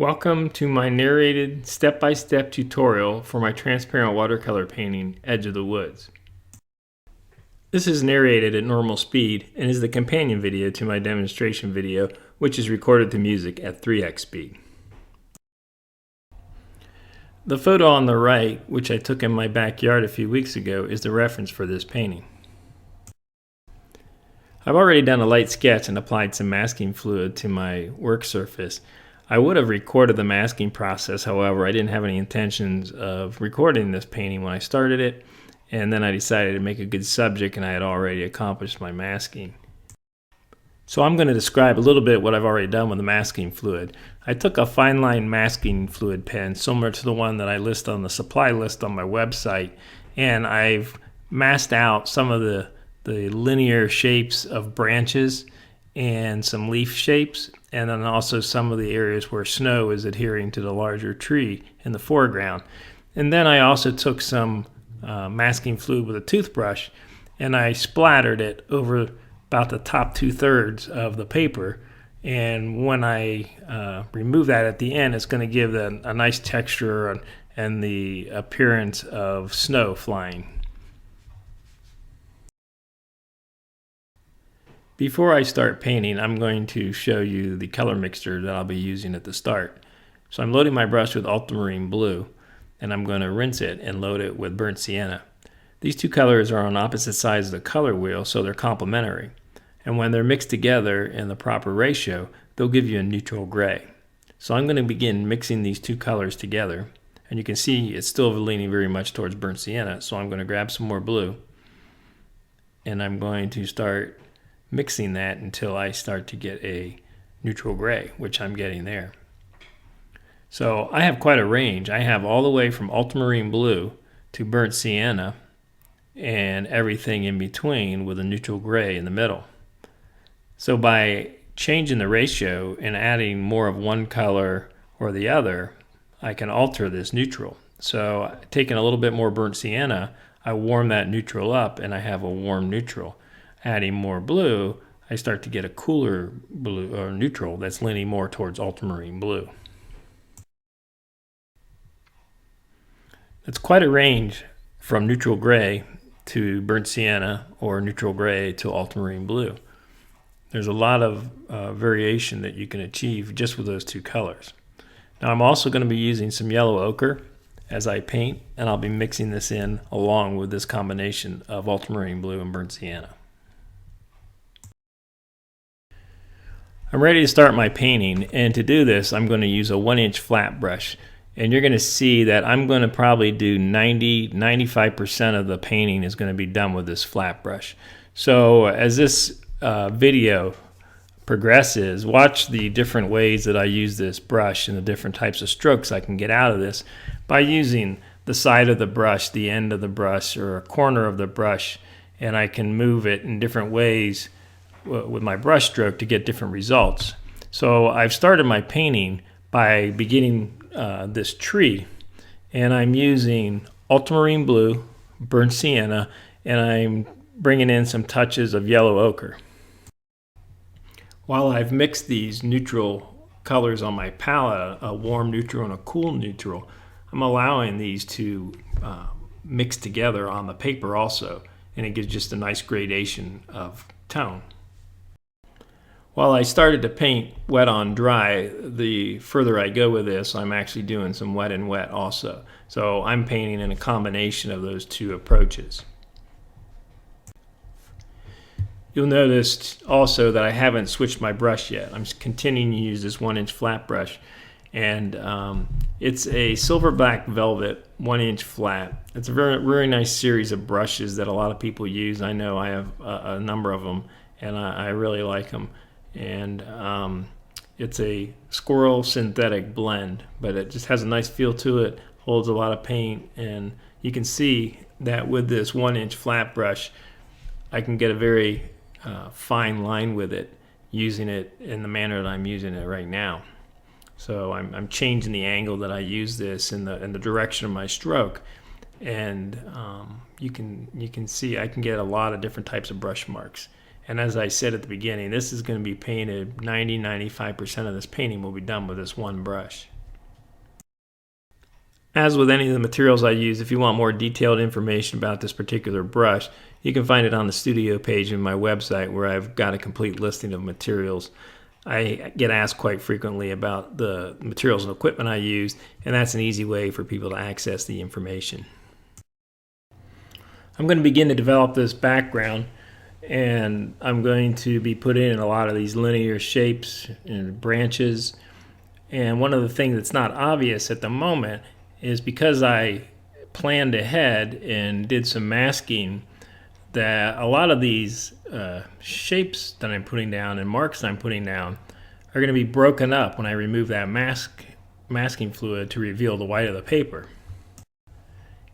Welcome to my narrated step-by-step tutorial for my transparent watercolor painting, Edge of the Woods. This is narrated at normal speed and is the companion video to my demonstration video, which is recorded to music at 3x speed. The photo on the right, which I took in my backyard a few weeks ago, is the reference for this painting. I've already done a light sketch and applied some masking fluid to my work surface. I would have recorded the masking process, however, I didn't have any intentions of recording this painting when I started it, and then I decided to make a good subject and I had already accomplished my masking. So I'm going to describe a little bit what I've already done with the masking fluid. I took a fine line masking fluid pen similar to the one that I list on the supply list on my website, and I've masked out some of the linear shapes of branches and some leaf shapes, and then also some of the areas where snow is adhering to the larger tree in the foreground. And then I also took some masking fluid with a toothbrush and I splattered it over about the top 2/3 of the paper, and when I remove that at the end, it's going to give a nice texture and the appearance of snow flying. Before I start painting, I'm going to show you the color mixture that I'll be using at the start. So I'm loading my brush with ultramarine blue, and I'm going to rinse it and load it with burnt sienna. These two colors are on opposite sides of the color wheel, so they're complementary. And when they're mixed together in the proper ratio, they'll give you a neutral gray. So I'm going to begin mixing these two colors together. And you can see it's still leaning very much towards burnt sienna, so I'm going to grab some more blue. And I'm going to start mixing that until I start to get a neutral gray, which I'm getting there. So I have quite a range. I have all the way from ultramarine blue to burnt sienna and everything in between with a neutral gray in the middle. So by changing the ratio and adding more of one color or the other, I can alter this neutral. So taking a little bit more burnt sienna, I warm that neutral up and I have a warm neutral. Adding more blue, I start to get a cooler blue or neutral that's leaning more towards ultramarine blue. It's quite a range from neutral gray to burnt sienna or neutral gray to ultramarine blue. There's a lot of variation that you can achieve just with those two colors. Now I'm also going to be using some yellow ochre as I paint, and I'll be mixing this in along with this combination of ultramarine blue and burnt sienna. I'm ready to start my painting, and to do this I'm going to use a 1-inch flat brush, and you're going to see that I'm going to probably do 90-95% of the painting is going to be done with this flat brush. So as this video progresses, watch the different ways that I use this brush and the different types of strokes I can get out of this by using the side of the brush, the end of the brush, or a corner of the brush, and I can move it in different ways with my brush stroke to get different results. So I've started my painting by beginning this tree, and I'm using ultramarine blue, burnt sienna, and I'm bringing in some touches of yellow ochre. While I've mixed these neutral colors on my palette, a warm neutral and a cool neutral, I'm allowing these to mix together on the paper also, and it gives just a nice gradation of tone. While I started to paint wet on dry, the further I go with this, I'm actually doing some wet and wet also. So I'm painting in a combination of those two approaches. You'll notice also that I haven't switched my brush yet. I'm continuing to use this 1-inch flat brush, and it's a silver black velvet 1-inch flat. It's a very nice series of brushes that a lot of people use. I know I have a number of them, and I really like them. And it's a squirrel synthetic blend, but it just has a nice feel to it, holds a lot of paint, and you can see that with this 1-inch flat brush I can get a very fine line with it, using it in the manner that I'm using it right now. So I'm changing the angle that I use this in the direction of my stroke, and you can see I can get a lot of different types of brush marks. And as I said at the beginning, this is going to be painted 90–95% of this painting will be done with this one brush. As with any of the materials I use, if you want more detailed information about this particular brush, you can find it on the studio page of my website, where I've got a complete listing of materials. I get asked quite frequently about the materials and equipment I use, and that's an easy way for people to access the information. I'm going to begin to develop this background, and I'm going to be putting in a lot of these linear shapes and branches. And one of the things that's not obvious at the moment is, because I planned ahead and did some masking, that a lot of these shapes that I'm putting down and marks that I'm putting down are going to be broken up when I remove that masking fluid to reveal the white of the paper.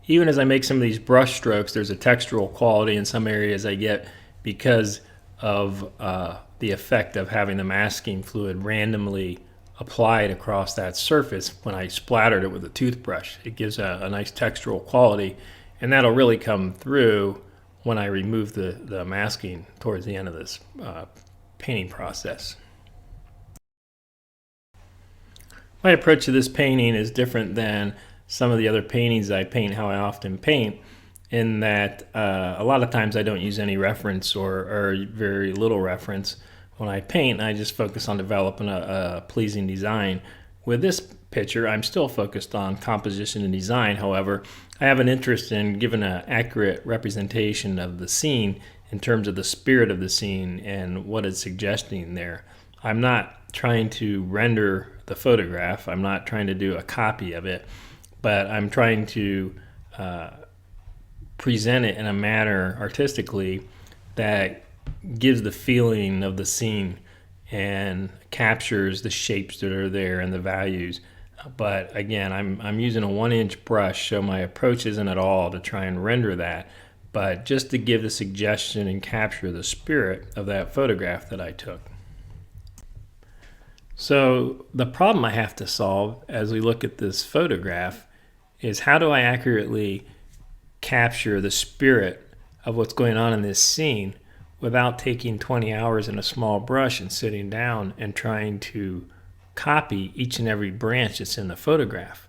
Even as I make some of these brush strokes, there's a textural quality in some areas I get because of the effect of having the masking fluid randomly applied across that surface when I splattered it with a toothbrush. It gives a nice textural quality, and that'll really come through when I remove the masking towards the end of this painting process. My approach to this painting is different than some of the other paintings I paint how I often paint, in that a lot of times I don't use any reference or very little reference when I paint. I just focus on developing a pleasing design. With this picture, I'm still focused on composition and design. However, I have an interest in giving an accurate representation of the scene in terms of the spirit of the scene and what it's suggesting there. I'm not trying to render the photograph. I'm not trying to do a copy of it, but I'm trying to present it in a manner artistically that gives the feeling of the scene and captures the shapes that are there and the values. But again, I'm using a 1-inch brush, so my approach isn't at all to try and render that, but just to give the suggestion and capture the spirit of that photograph that I took. So the problem I have to solve as we look at this photograph is, how do I accurately capture the spirit of what's going on in this scene without taking 20 hours in a small brush and sitting down and trying to copy each and every branch that's in the photograph.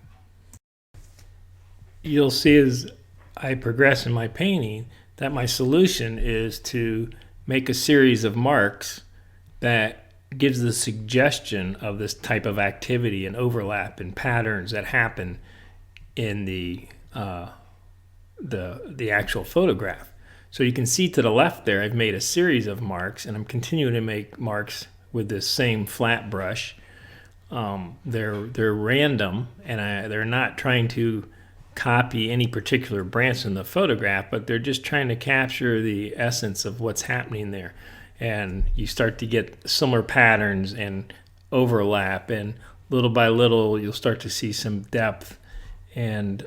You'll see as I progress in my painting that my solution is to make a series of marks that gives the suggestion of this type of activity and overlap and patterns that happen in the actual photograph. So you can see to the left there, I've made a series of marks, and I'm continuing to make marks with this same flat brush. They're random, and they're not trying to copy any particular branch in the photograph, but they're just trying to capture the essence of what's happening there. And you start to get similar patterns and overlap, and little by little you'll start to see some depth. And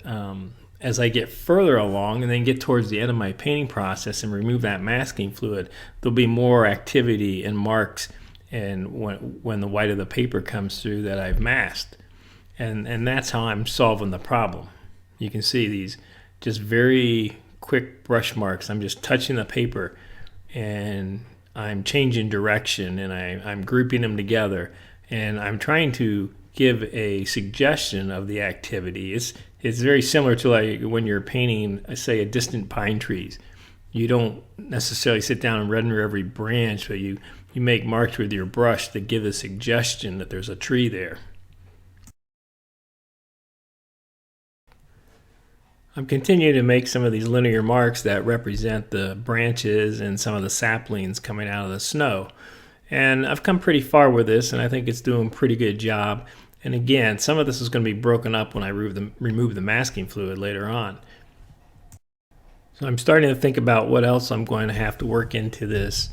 as I get further along and then get towards the end of my painting process and remove that masking fluid, there'll be more activity and marks, and when the white of the paper comes through that I've masked. And that's how I'm solving the problem. You can see these just very quick brush marks. I'm just touching the paper, and I'm changing direction, and I'm grouping them together, and I'm trying to give a suggestion of the activity. It's very similar to like when you're painting, say, a distant pine trees. You don't necessarily sit down and render every branch, but you make marks with your brush that give a suggestion that there's a tree there. I'm continuing to make some of these linear marks that represent the branches and some of the saplings coming out of the snow. And I've come pretty far with this, and I think it's doing a pretty good job. And again, some of this is going to be broken up when I remove the masking fluid later on. So I'm starting to think about what else I'm going to have to work into this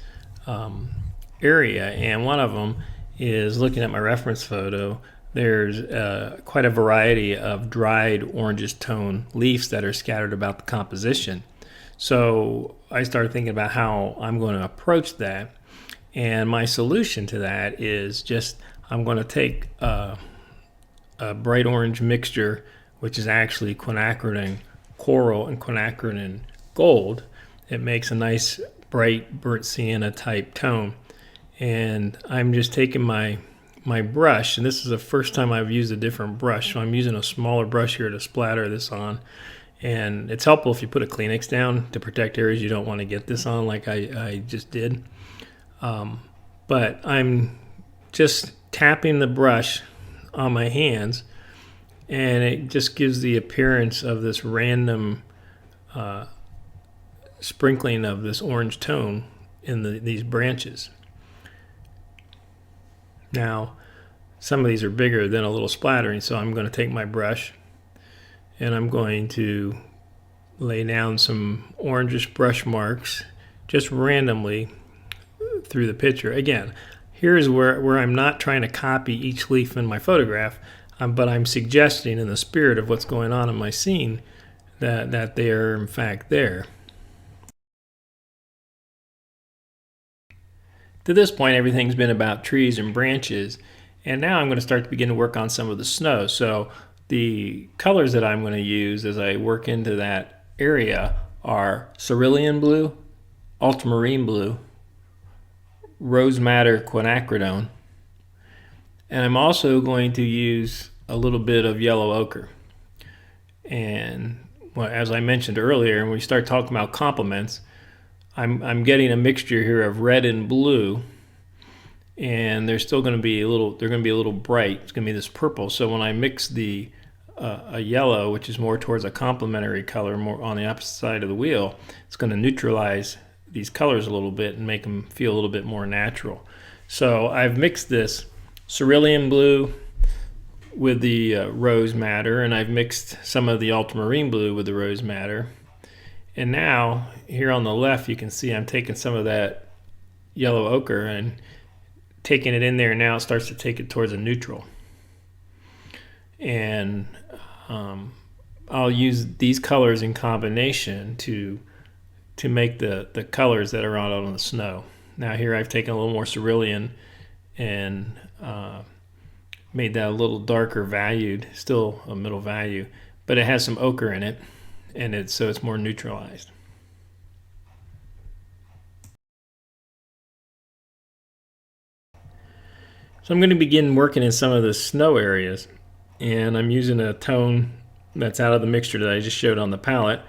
area. And one of them is looking at my reference photo. There's quite a variety of dried orangish tone leaves that are scattered about the composition. So I started thinking about how I'm going to approach that. And my solution to that is just, I'm going to take a bright orange mixture, which is actually quinacridone coral and quinacridone gold. It makes a nice bright burnt sienna type tone. And I'm just taking my brush, and this is the first time I've used a different brush, so I'm using a smaller brush here to splatter this on. And it's helpful if you put a Kleenex down to protect areas you don't want to get this on, like I just did. But I'm just tapping the brush on my hands, and it just gives the appearance of this random sprinkling of this orange tone in these branches. Now, some of these are bigger than a little splattering, so I'm going to take my brush and I'm going to lay down some orangish brush marks just randomly through the picture. Again, here's where I'm not trying to copy each leaf in my photograph, but I'm suggesting in the spirit of what's going on in my scene that they are in fact there. To this point, everything's been about trees and branches, and now I'm going to start to begin to work on some of the snow. So the colors that I'm going to use as I work into that area are cerulean blue, ultramarine blue, rose madder quinacridone, and I'm also going to use a little bit of yellow ochre. And as I mentioned earlier, when we start talking about complements, I'm getting a mixture here of red and blue, and they're still going to be a little bright. It's going to be this purple. So when I mix the a yellow, which is more towards a complementary color, more on the opposite side of the wheel, it's going to neutralize these colors a little bit and make them feel a little bit more natural. So I've mixed this cerulean blue with the rose madder, and I've mixed some of the ultramarine blue with the rose madder. And now, here on the left, you can see I'm taking some of that yellow ochre and taking it in there. Now it starts to take it towards a neutral. And I'll use these colors in combination to make the colors that are out on the snow. Now here I've taken a little more cerulean and made that a little darker valued, still a middle value, but it has some ochre in it, and so it's more neutralized. So I'm going to begin working in some of the snow areas, and I'm using a tone that's out of the mixture that I just showed on the palette,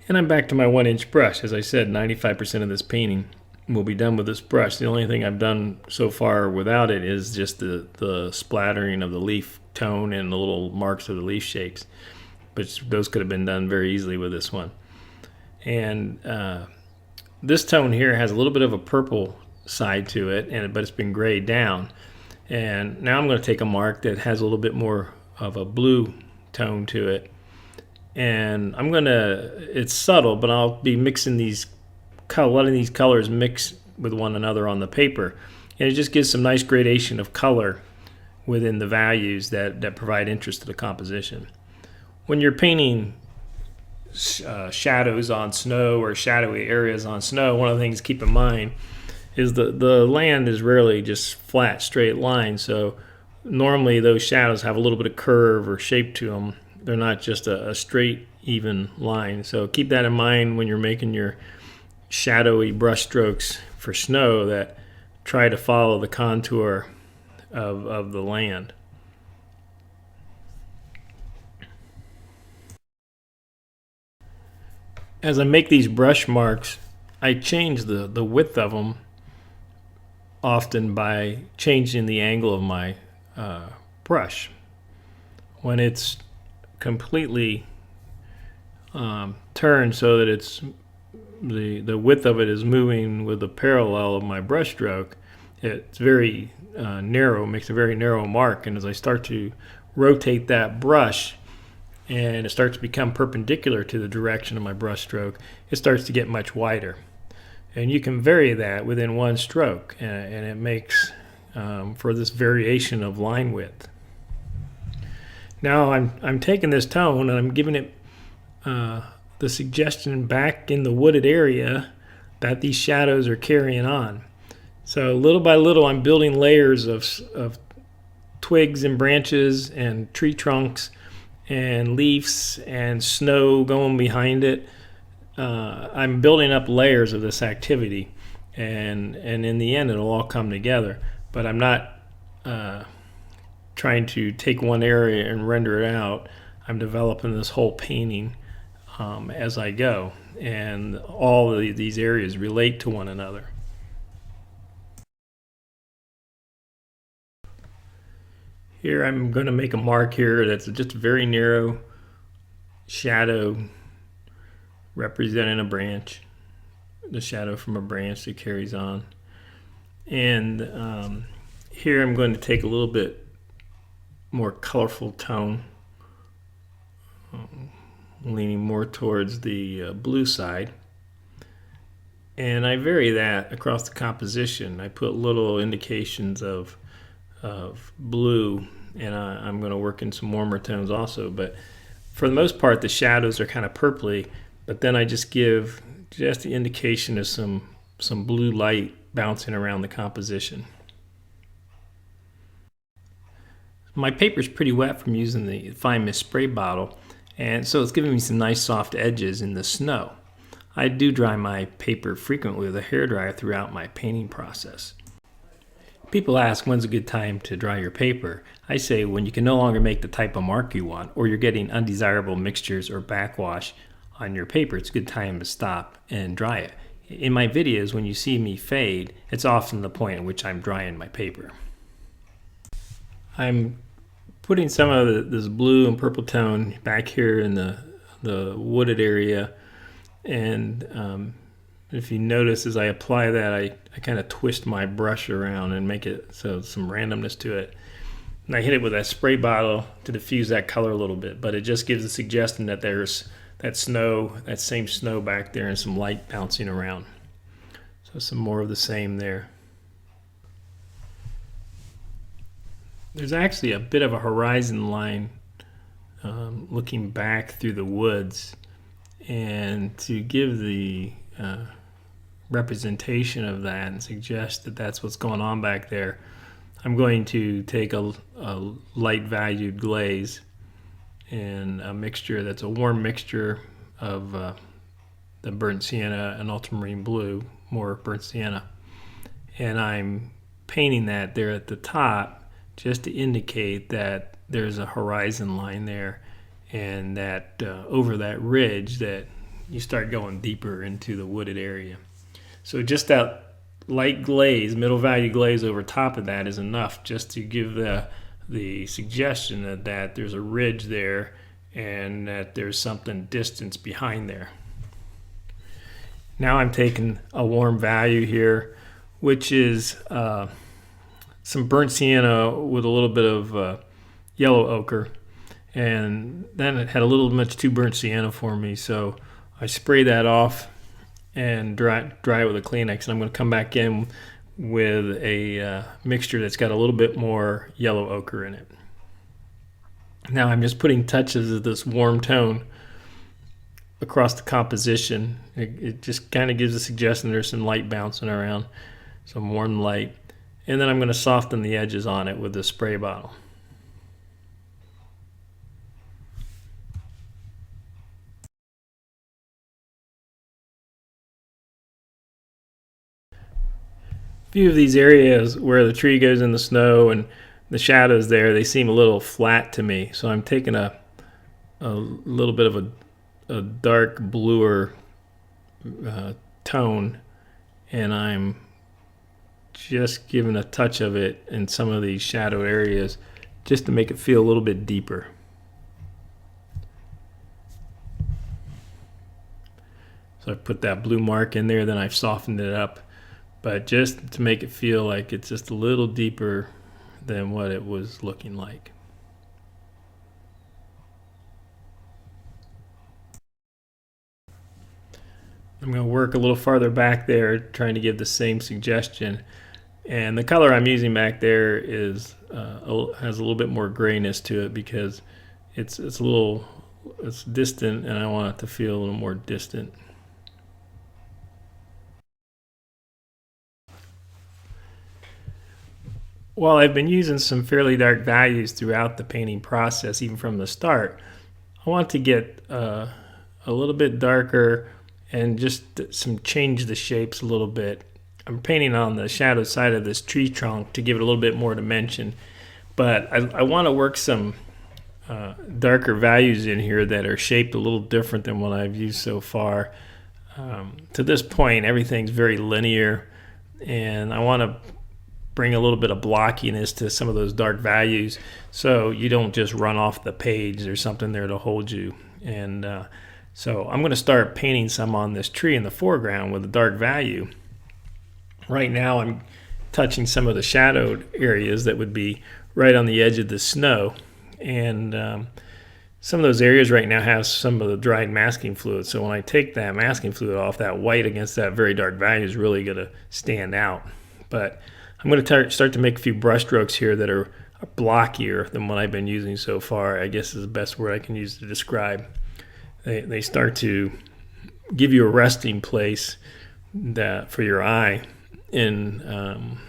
and I'm back to my 1-inch brush. As I said, 95% of this painting will be done with this brush. The only thing I've done so far without it is just the splattering of the leaf tone and the little marks of the leaf shapes, but those could have been done very easily with this one. And this tone here has a little bit of a purple side to it, but it's been grayed down. And now I'm going to take a mark that has a little bit more of a blue tone to it, and it's subtle, but I'll be mixing letting these colors mix with one another on the paper, and it just gives some nice gradation of color within the values that provide interest to the composition. When you're painting shadows on snow or shadowy areas on snow, one of the things to keep in mind is the land is rarely just flat, straight lines. So normally those shadows have a little bit of curve or shape to them. They're not just a straight, even line. So keep that in mind when you're making your shadowy brush strokes for snow, that try to follow the contour of the land. As I make these brush marks, I change the width of them often by changing the angle of my brush. When it's completely turned so that it's the width of it is moving with the parallel of my brush stroke, it's very narrow, makes a very narrow mark. And as I start to rotate that brush and it starts to become perpendicular to the direction of my brush stroke, it starts to get much wider. And you can vary that within one stroke, and it makes for this variation of line width. Now I'm taking this tone and I'm giving it the suggestion back in the wooded area that these shadows are carrying on. So little by little I'm building layers of twigs and branches and tree trunks and leaves and snow going behind it, I'm building up layers of this activity, and in the end it'll all come together. But I'm not trying to take one area and render it out. I'm developing this whole painting as I go, and all of these areas relate to one another. Here I'm going to make a mark here that's just a very narrow shadow representing a branch, the shadow from a branch that carries on. And here I'm going to take a little bit more colorful tone, leaning more towards the blue side. And I vary that across the composition. I put little indications of blue, and I'm going to work in some warmer tones also. But for the most part, the shadows are kind of purpley, but then I just give just the indication of some blue light bouncing around the composition. My paper's pretty wet from using the fine mist spray bottle, and so it's giving me some nice soft edges in the snow. I do dry my paper frequently with a hairdryer throughout my painting process. People ask when's a good time to dry your paper. I say when you can no longer make the type of mark you want, or you're getting undesirable mixtures or backwash on your paper. It's a good time to stop and dry it. In my videos, when you see me fade, it's often the point at which I'm drying my paper. I'm putting some of this blue and purple tone back here in the wooded area, and if you notice as I apply that, I kind of twist my brush around and make it so some randomness to it. And I hit it with a spray bottle to diffuse that color a little bit, but it just gives a suggestion that there's that same snow back there and some light bouncing around. So some more of the same there. There's actually a bit of a horizon line looking back through the woods, and to give the representation of that and suggest that that's what's going on back there, I'm going to take a light valued glaze and a mixture that's a warm mixture of the burnt sienna and ultramarine blue, more burnt sienna, and I'm painting that there at the top just to indicate that there's a horizon line there, and that over that ridge that you start going deeper into the wooded area. So just that light glaze, middle value glaze over top of that is enough just to give the suggestion that there's a ridge there and that there's something distant behind there. Now I'm taking a warm value here, which is some burnt sienna with a little bit of yellow ochre, and then it had a little much too burnt sienna for me, so I spray that off and dry it with a Kleenex, and I'm going to come back in with a mixture that's got a little bit more yellow ochre in it. Now I'm just putting touches of this warm tone across the composition. It just kind of gives a suggestion there's some light bouncing around, some warm light. And then I'm going to soften the edges on it with the spray bottle. A few of these areas where the tree goes in the snow and the shadows there, they seem a little flat to me. So I'm taking a little bit of a dark bluer tone, and I'm just giving a touch of it in some of these shadow areas just to make it feel a little bit deeper. So I put that blue mark in there, then I've softened it up, but just to make it feel like it's just a little deeper than what it was looking like. I'm going to work a little farther back there, trying to give the same suggestion. And the color I'm using back there is has a little bit more grayness to it because it's distant, and I want it to feel a little more distant. While I've been using some fairly dark values throughout the painting process, even from the start, I want to get a little bit darker and just change the shapes a little bit. I'm painting on the shadow side of this tree trunk to give it a little bit more dimension, but I want to work some darker values in here that are shaped a little different than what I've used so far. To this point, everything's very linear, and I want to bring a little bit of blockiness to some of those dark values so you don't just run off the page. There's something there to hold you. And so I'm going to start painting some on this tree in the foreground with a dark value. Right now I'm touching some of the shadowed areas that would be right on the edge of the snow, and some of those areas right now have some of the dried masking fluid. So when I take that masking fluid off, that white against that very dark value is really going to stand out. But I'm going to start to make a few brush strokes here that are blockier than what I've been using so far, I guess is the best word I can use to describe. They start to give you a resting place for your eye, and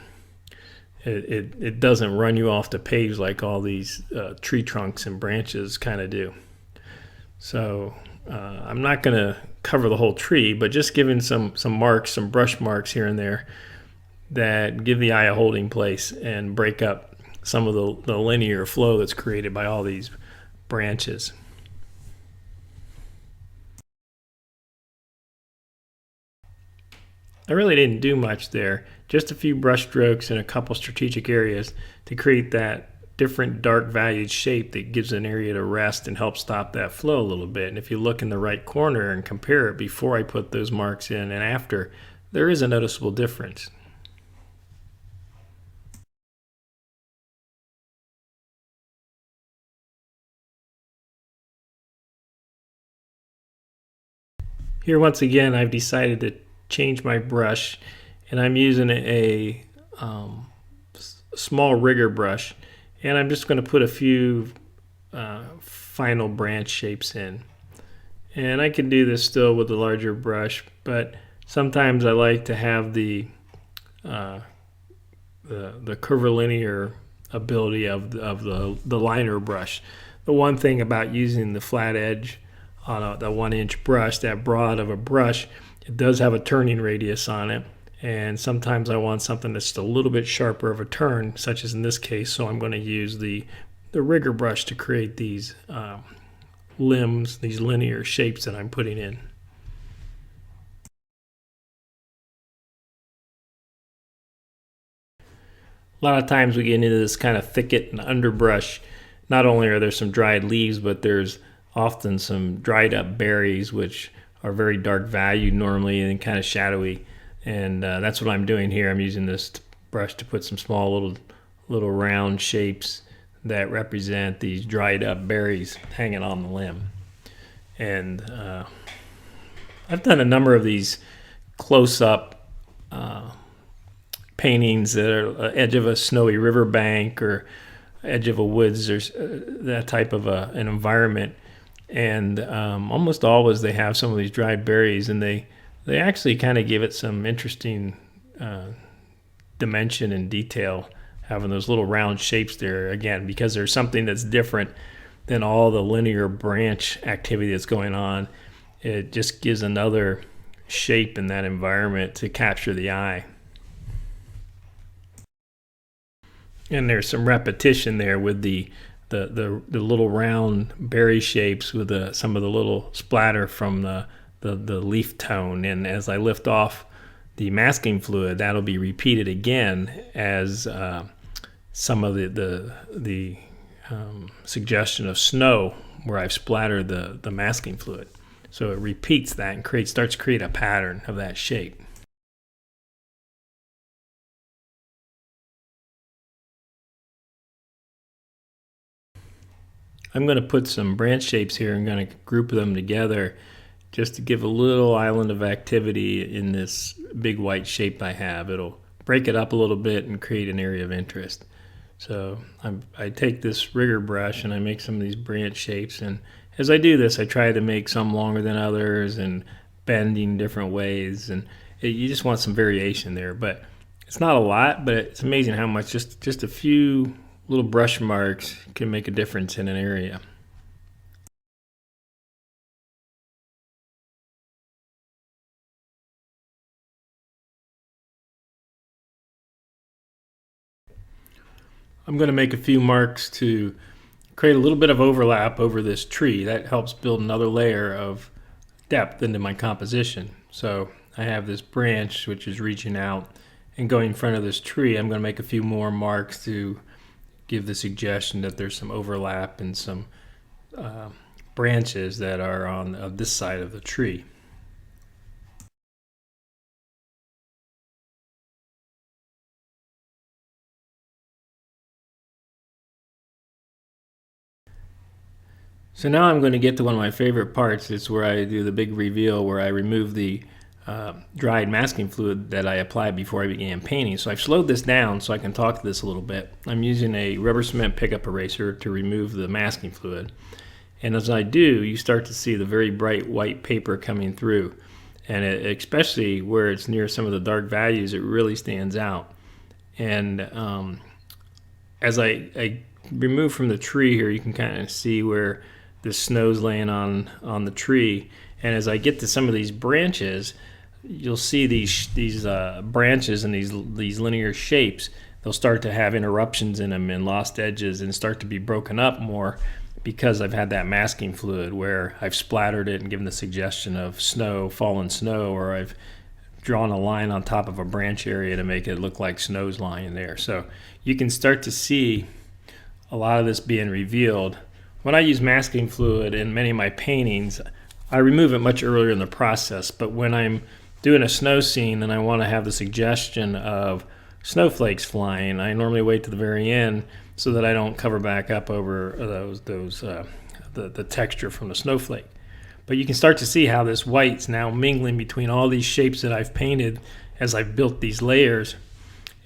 it doesn't run you off the page like all these tree trunks and branches kind of do. So I'm not going to cover the whole tree, but just giving some marks, some brush marks here and there that give the eye a holding place and break up some of the linear flow that's created by all these branches. I really didn't do much there, just a few brush strokes in a couple strategic areas to create that different dark valued shape that gives an area to rest and help stop that flow a little bit. And if you look in the right corner and compare it before I put those marks in and after, there is a noticeable difference. Here once again I've decided to change my brush, and I'm using a small rigger brush, and I'm just going to put a few final branch shapes in. And I can do this still with a larger brush, but sometimes I like to have the curvilinear ability of the liner brush. The one thing about using the flat edge on the 1-inch brush, that broad of a brush, it does have a turning radius on it, and sometimes I want something that's just a little bit sharper of a turn, such as in this case, so I'm going to use the rigger brush to create these limbs, these linear shapes that I'm putting in. A lot of times we get into this kind of thicket and underbrush. Not only are there some dried leaves, but there's often some dried up berries, which are very dark valued normally and kind of shadowy. And that's what I'm doing here. I'm using this brush to put some small little round shapes that represent these dried up berries hanging on the limb. And I've done a number of these close-up paintings that are edge of a snowy riverbank or edge of a woods or that type of an environment. And almost always they have some of these dried berries, and they actually kind of give it some interesting dimension and detail, having those little round shapes there, again, because there's something that's different than all the linear branch activity that's going on. It just gives another shape in that environment to capture the eye. And there's some repetition there with the little round berry shapes with some of the little splatter from the leaf tone. And as I lift off the masking fluid, that'll be repeated again as some of the suggestion of snow where I've splattered the masking fluid. So it repeats that and starts to create a pattern of that shape. I'm going to put some branch shapes here. I'm going to group them together just to give a little island of activity in this big white shape I have. It'll break it up a little bit and create an area of interest. So I take this rigger brush and I make some of these branch shapes, and as I do this I try to make some longer than others and bending different ways, and you just want some variation there. But it's not a lot, but it's amazing how much just a few little brush marks can make a difference in an area. I'm going to make a few marks to create a little bit of overlap over this tree. That helps build another layer of depth into my composition. So I have this branch which is reaching out and going in front of this tree. I'm going to make a few more marks to give the suggestion that there's some overlap and some branches that are on this side of the tree. So now I'm going to get to one of my favorite parts. It's where I do the big reveal, where I remove the dried masking fluid that I applied before I began painting. So I've slowed this down so I can talk to this a little bit. I'm using a rubber cement pickup eraser to remove the masking fluid. And as I do, you start to see the very bright white paper coming through. And especially where it's near some of the dark values, it really stands out. And as I remove from the tree here, you can kind of see where the snow's laying on the tree. And as I get to some of these branches, you'll see these branches and these linear shapes. They'll start to have interruptions in them and lost edges and start to be broken up more because I've had that masking fluid where I've splattered it and given the suggestion of snow, fallen snow, or I've drawn a line on top of a branch area to make it look like snow's lying there. So you can start to see a lot of this being revealed. When I use masking fluid in many of my paintings, I remove it much earlier in the process, but when I'm doing a snow scene and I want to have the suggestion of snowflakes flying, I normally wait to the very end so that I don't cover back up over the texture from the snowflake. But you can start to see how this white's now mingling between all these shapes that I've painted as I've built these layers.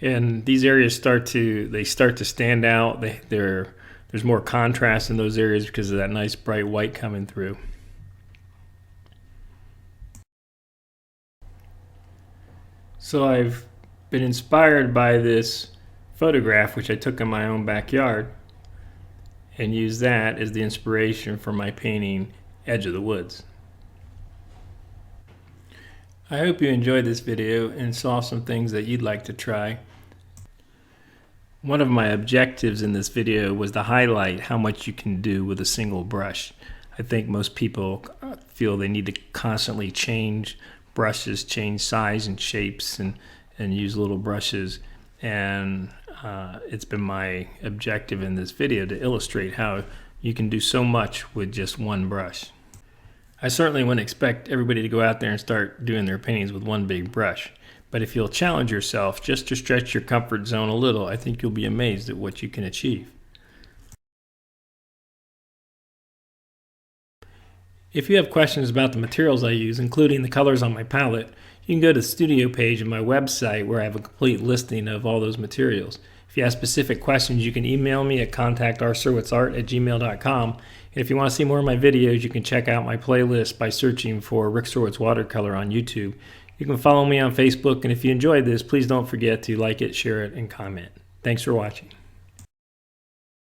And these areas start to stand out. There's more contrast in those areas because of that nice bright white coming through. So I've been inspired by this photograph which I took in my own backyard and used that as the inspiration for my painting Edge of the Woods. I hope you enjoyed this video and saw some things that you'd like to try. One of my objectives in this video was to highlight how much you can do with a single brush. I think most people feel they need to constantly change brushes, change size and shapes, and use little brushes. And it's been my objective in this video to illustrate how you can do so much with just one brush. I certainly wouldn't expect everybody to go out there and start doing their paintings with one big brush. But if you'll challenge yourself just to stretch your comfort zone a little, I think you'll be amazed at what you can achieve. If you have questions about the materials I use, including the colors on my palette, you can go to the studio page of my website where I have a complete listing of all those materials. If you have specific questions, you can email me at contactrsurwitzart@gmail.com. And if you want to see more of my videos, you can check out my playlist by searching for Rick Surwitz Watercolor on YouTube. You can follow me on Facebook, and if you enjoyed this, please don't forget to like it, share it, and comment. Thanks for watching.